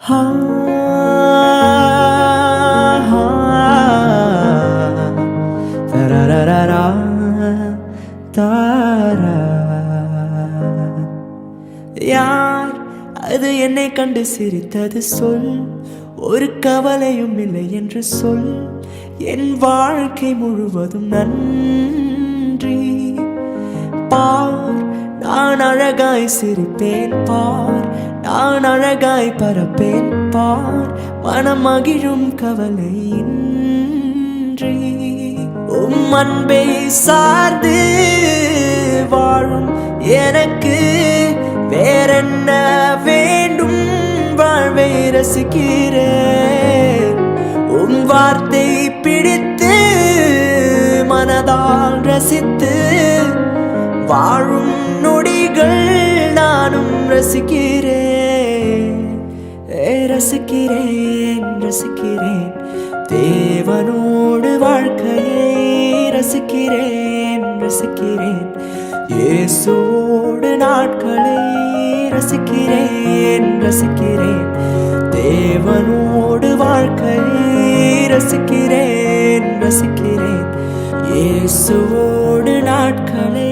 Ha ha tararara tara யார் அது என்னை கண்டு சிரித்தது சொல் ஒரு கவலையும் இல்லை என்று சொல் என் வாழ்க்கை முழுவதும் நன்றி பார் நான் அழகாய் சிரிப்பேன் பார் நான் அழகாய் பரப்பேன் பார் மனம் மகிழும் கவலையின்றி உம் அன்பை சார்ந்து வாழும் எனக்கு வேறென்ன வேண்டும் வாழ்வை ரசிக்கிறேன் உம் வார்த்தை பிடித்து மனதால் ரசித்து வாழும் நொடிகள் நானும் ரசிக்கிறேன் ரசிக்கிறேன் ரசிக்கிறேன் தேவனோடு வாழ்க்கையை ரசிக்கிறேன் ரசிக்கிறேன் இயேசுவோடு நாட்களை ரசிக்கிறேன் ரசிக்கிறேன் தேவனோடு வாழ்க்கையை ரசிக்கிறேன் ரசிக்கிறேன் இயேசுவோடு நாட்களை